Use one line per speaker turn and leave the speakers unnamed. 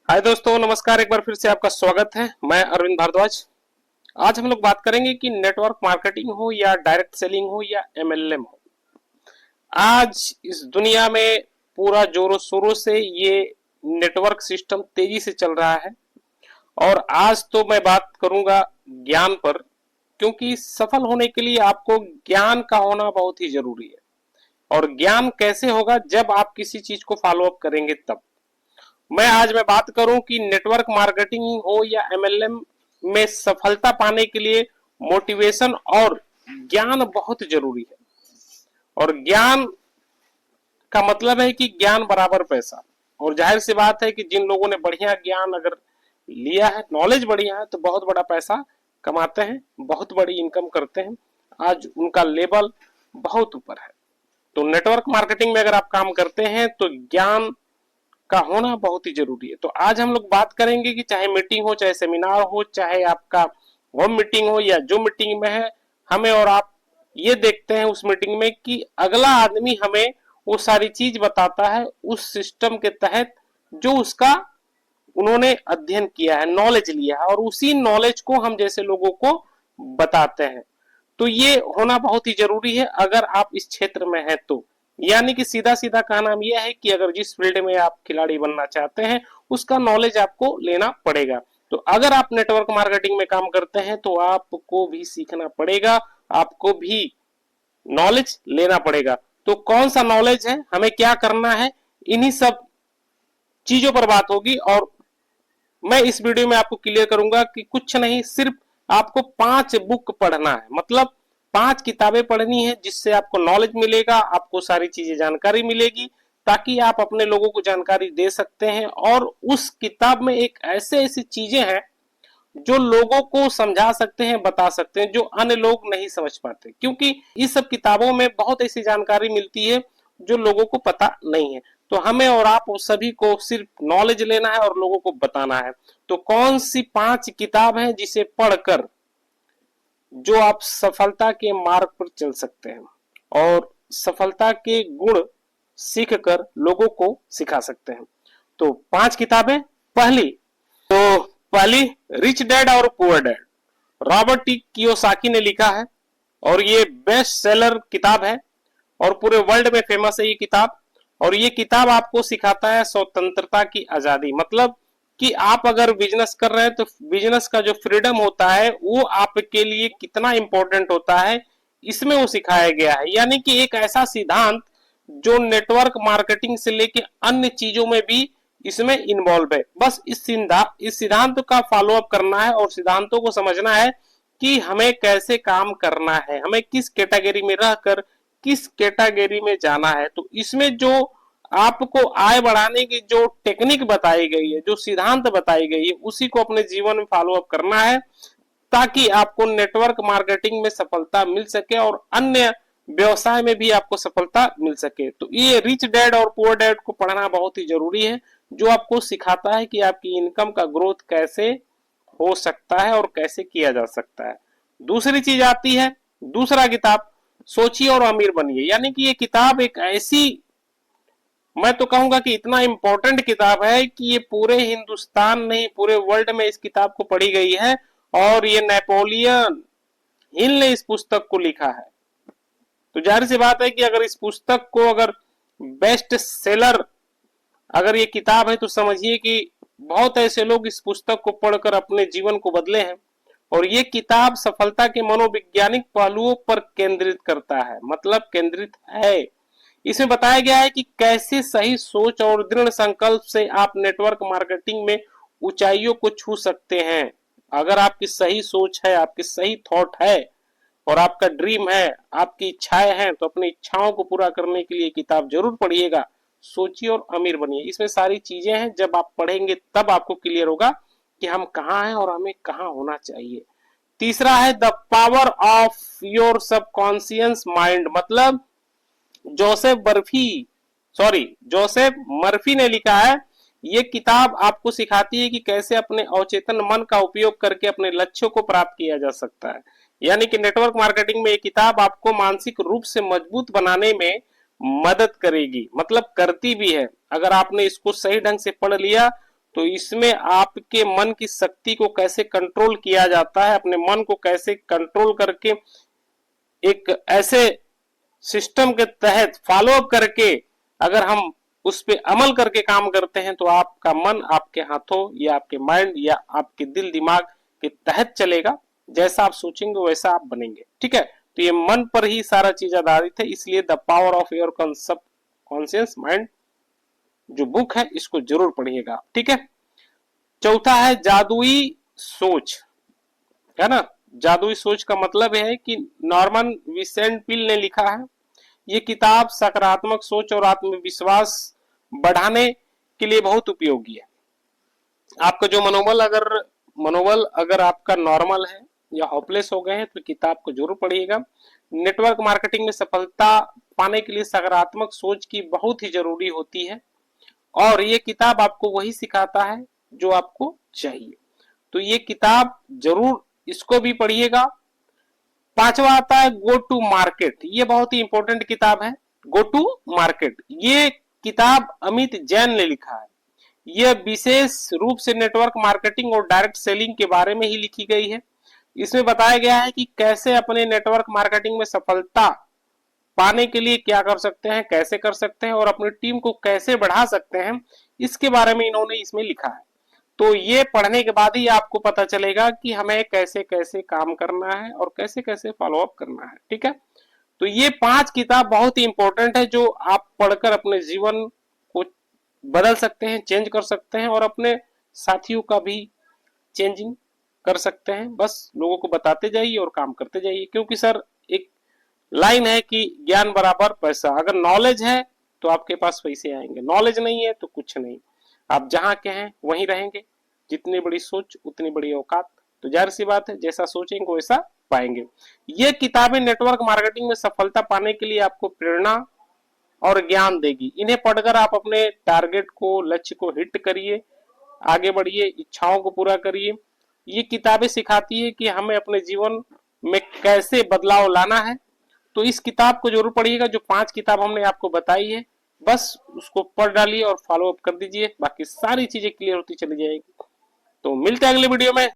हाय दोस्तों, नमस्कार। एक बार फिर से आपका स्वागत है। मैं अरविंद भारद्वाज। आज हम लोग बात करेंगे कि नेटवर्क मार्केटिंग हो या डायरेक्ट सेलिंग हो या एमएलएम हो, आज इस दुनिया में पूरा जोरों शोरों से ये नेटवर्क सिस्टम तेजी से चल रहा है। और आज तो मैं बात करूंगा ज्ञान पर, क्योंकि सफल होने के लिए आपको ज्ञान का होना बहुत ही जरूरी है। और ज्ञान कैसे होगा? जब आप किसी चीज को फॉलो अप करेंगे तब। मैं बात करूं कि नेटवर्क मार्केटिंग हो या एमएलएम में सफलता पाने के लिए मोटिवेशन और ज्ञान बहुत जरूरी है। और ज्ञान का मतलब है कि ज्ञान बराबर पैसा। और जाहिर सी बात है कि जिन लोगों ने बढ़िया ज्ञान अगर लिया है, नॉलेज बढ़िया है, तो बहुत बड़ा पैसा कमाते हैं, बहुत बड़ी इनकम करते हैं। आज उनका लेवल बहुत ऊपर है। तो नेटवर्क मार्केटिंग में अगर आप काम करते हैं तो ज्ञान का होना बहुत ही जरूरी है। तो आज हम लोग बात करेंगे कि चाहे मीटिंग हो, चाहे सेमिनार हो, चाहे आपका होम मीटिंग हो या जो मीटिंग में है, हमें और आप ये देखते हैं उस मीटिंग में कि अगला आदमी हमें वो सारी चीज बताता है उस सिस्टम के तहत जो उसका उन्होंने अध्ययन किया है, नॉलेज लिया है, और उसी नॉलेज को हम जैसे लोगों को बताते हैं। तो ये होना बहुत ही जरूरी है अगर आप इस क्षेत्र में हैं तो। यानी कि सीधा सीधा कहना यह है कि अगर जिस फील्ड में आप खिलाड़ी बनना चाहते हैं उसका नॉलेज आपको लेना पड़ेगा। तो अगर आप नेटवर्क मार्केटिंग में काम करते हैं तो आपको भी सीखना पड़ेगा, आपको भी नॉलेज लेना पड़ेगा। तो कौन सा नॉलेज है, हमें क्या करना है, इन्हीं सब चीजों पर बात होगी। और मैं इस वीडियो में आपको क्लियर करूंगा कि कुछ नहीं, सिर्फ आपको 5 बुक पढ़ना है, मतलब 5 किताबें पढ़नी है, जिससे आपको नॉलेज मिलेगा, आपको सारी चीजें जानकारी मिलेगी, ताकि आप अपने लोगों को जानकारी दे सकते हैं। और उस किताब में एक ऐसे ऐसी चीजें हैं जो लोगों को समझा सकते हैं, बता सकते हैं, जो अन्य लोग नहीं समझ पाते, क्योंकि इस सब किताबों में बहुत ऐसी जानकारी मिलती है जो लोगों को पता नहीं है। तो हमें और आप सभी को सिर्फ नॉलेज लेना है और लोगों को बताना है। तो कौन सी 5 किताब है जिसे पढ़कर जो आप सफलता के मार्ग पर चल सकते हैं और सफलता के गुण सीख कर लोगों को सिखा सकते हैं। तो 5 किताबें। पहली तो पहली रिच डैड और poor dad, Robert T Kiyosaki ने लिखा है, और ये बेस्ट सेलर किताब है और पूरे वर्ल्ड में फेमस है ये किताब। और ये किताब आपको सिखाता है स्वतंत्रता की आजादी, मतलब कि आप अगर बिजनेस कर रहे हैं तो बिजनेस का जो फ्रीडम होता है वो आपके लिए कितना इंपॉर्टेंट होता है, इसमें वो सिखाया गया है। यानी कि एक ऐसा सिद्धांत जो नेटवर्क मार्केटिंग से लेके अन्य चीजों में भी इसमें इन्वॉल्व है। बस इस सिद्धांत का फॉलो अप करना है और सिद्धांतों को समझना है कि हमें कैसे काम करना है, हमें किस कैटेगरी में रहकर किस कैटेगरी में जाना है। तो इसमें जो आपको आय बढ़ाने की जो टेक्निक बताई गई है, जो सिद्धांत बताई गई है, उसी को अपने जीवन में फॉलो अप करना है, ताकि आपको नेटवर्क मार्केटिंग में सफलता मिल सके और अन्य व्यवसाय में भी आपको सफलता मिल सके। तो ये रिच डैड और पुअर डैड को पढ़ना बहुत ही जरूरी है, जो आपको सिखाता है कि आपकी इनकम का ग्रोथ कैसे हो सकता है और कैसे किया जा सकता है। दूसरी चीज आती है, दूसरा किताब सोचिए और अमीर बनिए। यानी कि ये किताब एक ऐसी, मैं तो कहूंगा कि इतना इंपॉर्टेंट किताब है कि ये पूरे हिंदुस्तान नहीं पूरे वर्ल्ड में इस किताब को पढ़ी गई है। और ये नेपोलियन हिल ने इस पुस्तक को लिखा है। तो जाहिर सी बात है कि अगर इस पुस्तक को अगर बेस्ट सेलर अगर ये किताब है तो समझिए कि बहुत ऐसे लोग इस पुस्तक को पढ़कर अपने जीवन को बदले हैं। और ये किताब सफलता के मनोवैज्ञानिक पहलुओं पर केंद्रित करता है, मतलब केंद्रित है। इसमें बताया गया है कि कैसे सही सोच और दृढ़ संकल्प से आप नेटवर्क मार्केटिंग में ऊंचाइयों को छू सकते हैं। अगर आपकी सही सोच है, आपकी सही थॉट है और आपका ड्रीम है, आपकी इच्छाएं हैं, तो अपनी इच्छाओं को पूरा करने के लिए किताब जरूर पढ़िएगा। सोचिए और अमीर बनिए। इसमें सारी चीजें हैं, जब आप पढ़ेंगे तब आपको क्लियर होगा कि हम कहाँ हैं और हमें कहाँ होना चाहिए। तीसरा है the power of your subconscious mind, मतलब जोसेफ मर्फी ने लिखा है। ये किताब आपको सिखाती है कि कैसे अपने अवचेतन मन का उपयोग करके अपने लक्ष्यों को प्राप्त किया जा सकता है। यानी कि नेटवर्क मार्केटिंग में ये किताब आपको मानसिक रूप से मजबूत बनाने में मदद करेगी, मतलब करती भी है। अगर आपने इसको सही ढंग से पढ़ लिया तो इसमें आपके मन की शक्ति को कैसे कंट्रोल किया जाता है, अपने मन को कैसे कंट्रोल करके एक ऐसे सिस्टम के तहत फॉलो अप करके अगर हम उस पे अमल करके काम करते हैं तो आपका मन आपके हाथों या आपके माइंड या आपके दिल दिमाग के तहत चलेगा। जैसा आप सोचेंगे वैसा आप बनेंगे। ठीक है, तो ये मन पर ही सारा चीज आधारित है, इसलिए द पावर ऑफ योर सब कॉन्शियस माइंड जो बुक है इसको जरूर पढ़िएगा। ठीक है, चौथा है जादुई सोच, है ना। जादुई सोच का मतलब है कि नॉर्मन विसेंट पील ने लिखा है। ये किताब सकारात्मक सोच और आत्मविश्वास बढ़ाने के लिए बहुत उपयोगी है। आपका जो मनोबल अगर आपका नॉर्मल है या होपलेस हो गए हैं तो किताब को जरूर पढ़िएगा। नेटवर्क मार्केटिंग में सफलता पाने के लिए सकारात्मक सोच की बहुत ही जरूरी होती है और ये किताब आपको वही सिखाता है जो आपको चाहिए। तो ये किताब जरूर इसको भी पढ़िएगा। पांचवा आता है गो टू मार्केट। ये बहुत ही इंपॉर्टेंट किताब है, गो टू मार्केट। ये किताब अमित जैन ने लिखा है। यह विशेष रूप से नेटवर्क मार्केटिंग और डायरेक्ट सेलिंग के बारे में ही लिखी गई है। इसमें बताया गया है कि कैसे अपने नेटवर्क मार्केटिंग में सफलता पाने के लिए क्या कर सकते हैं, कैसे कर सकते हैं और अपनी टीम को कैसे बढ़ा सकते हैं, इसके बारे में इन्होंने इसमें लिखा है। तो ये पढ़ने के बाद ही आपको पता चलेगा कि हमें कैसे कैसे काम करना है और कैसे कैसे फॉलो अप करना है। ठीक है, तो ये 5 किताब बहुत ही इंपॉर्टेंट है जो आप पढ़कर अपने जीवन को बदल सकते हैं, चेंज कर सकते हैं और अपने साथियों का भी चेंजिंग कर सकते हैं। बस लोगों को बताते जाइए और काम करते जाइए, क्योंकि सर एक लाइन है कि ज्ञान बराबर पैसा। अगर नॉलेज है तो आपके पास पैसे आएंगे, नॉलेज नहीं है तो कुछ नहीं। आप जहां के हैं वहीं रहेंगे। जितनी बड़ी सोच उतनी बड़ी औकात। तो जाहिर सी बात है जैसा सोचेंगे वैसा पाएंगे। ये किताबें नेटवर्क मार्केटिंग में सफलता पाने के लिए आपको प्रेरणा और ज्ञान देगी। इन्हें पढ़कर आप अपने टारगेट को, लक्ष्य को हिट करिए, आगे बढ़िए, इच्छाओं को पूरा करिए। ये किताबें सिखाती है कि हमें अपने जीवन में कैसे बदलाव लाना है। तो इस किताब को जरूर पढ़िएगा। जो 5 किताब हमने आपको बताई है बस उसको पढ़ डालिए और फॉलो अप कर दीजिए, बाकी सारी चीजें क्लियर होती चली जाएगी। तो मिलते हैं अगले वीडियो में।